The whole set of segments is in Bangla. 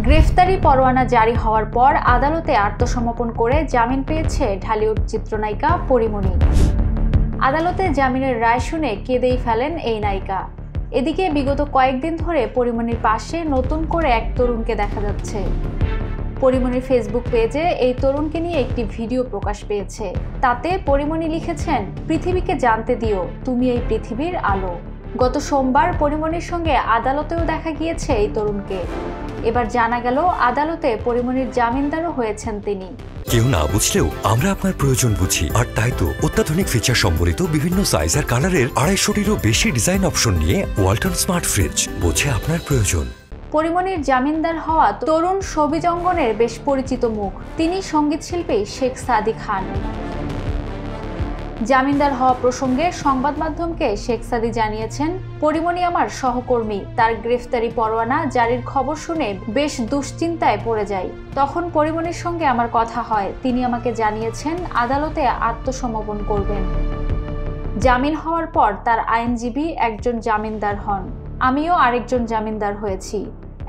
গ্রেফতারি পরোয়ানা জারি হওয়ার পর আদালতে আত্মসমর্পণ করে জামিন পেয়েছে ঢালিউড চিত্রনায়িকা পরীমনি। আদালতে জামিনের রায় শুনে কেঁদেই ফেলেন এই নায়িকা। এদিকে বিগত কয়েকদিন ধরে পরীমনির পাশে নতুন করে এক তরুণকে দেখা যাচ্ছে। পরীমনির ফেসবুক পেজে এই তরুণকে নিয়ে একটি ভিডিও প্রকাশ পেয়েছে। তাতে পরীমনি লিখেছেন, পৃথিবীকে জানতে দিও তুমি এই পৃথিবীর আলো। গত সোমবার পরীমনির সঙ্গে আদালতেও দেখা গিয়েছে এই তরুণকে। এবার জানা গেল আদালতে পরীমনির জামিনদারও হয়েছেন তিনি। কেউ না বুঝলেও আমরা আপনার প্রয়োজন বুঝি, আর তাই তো অত্যাধুনিক ফিচার সম্বলিত বিভিন্ন সাইজ আর কালারের 250-টিরও বেশি ডিজাইন অপশন নিয়ে ওয়ালটন স্মার্ট ফ্রিজ বোঝে আপনার প্রয়োজন। পরীমনির জামিনদার হওয়া তরুণ শোবিজ অঙ্গনের বেশ পরিচিত মুখ। তিনি সঙ্গীতশিল্পী শেখ সাদী খান। জামিনদার হওয়া প্রসঙ্গে সংবাদ মাধ্যমকে শেখ সাদী জানিয়েছেন, পরীমনি আমার সহকর্মী। তার গ্রেফতারি পরোয়ানা জারির খবর শুনে বেশ দুশ্চিন্তায় পড়ে যাই। তখন পরীমনির সঙ্গে আমার কথা হয়। তিনি আমাকে জানিয়েছেন আদালতে আত্মসমর্পণ করবেন। জামিন হওয়ার পর তার আইনজীবী একজন জামিনদার হন। আমিও আরেকজন জামিনদার হয়েছি।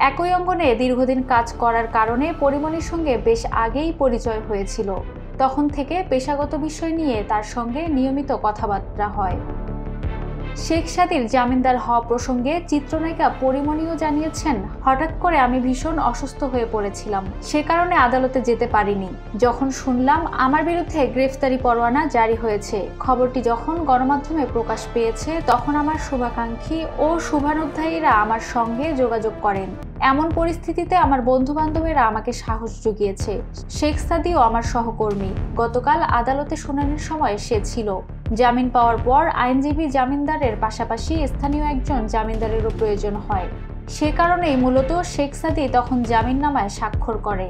একই অঙ্গনে দীর্ঘদিন কাজ করার কারণে পরীমনির সঙ্গে বেশ আগেই পরিচয় হয়েছিল। তখন থেকে পেশাগত বিষয় নিয়ে তার সঙ্গে নিয়মিত কথাবার্তা হয়। শেখ সাদীর জামিনদার হওয়া প্রসঙ্গে চিত্রনায়িকা পরীমনিও জানিয়েছেন, হঠাৎ করে আমি ভীষণ অসুস্থ হয়ে পড়েছিলাম, সে কারণে আদালতে যেতে পারিনি। যখন শুনলাম আমার বিরুদ্ধে গ্রেফতারি পরোয়ানা জারি হয়েছে, খবরটি যখন গণমাধ্যমে প্রকাশ পেয়েছে, তখন আমার শুভাকাঙ্ক্ষী ও শুভানুধ্যায়ীরা আমার সঙ্গে যোগাযোগ করেন। এমন পরিস্থিতিতে আমার বন্ধু-বান্ধবেরা আমাকে সাহস জুগিয়েছে। শেখ সাদীও আমার সহকর্মী। গতকাল আদালতে শুনানির সময় সে ছিল। জামিন পাওয়ার পর আইনজীবী জামিনদারের পাশাপাশি স্থানীয় একজন জামিনদারেরও প্রয়োজন হয়। সে কারণেই মূলত শেখ সাদী তখন জামিননামায় স্বাক্ষর করে।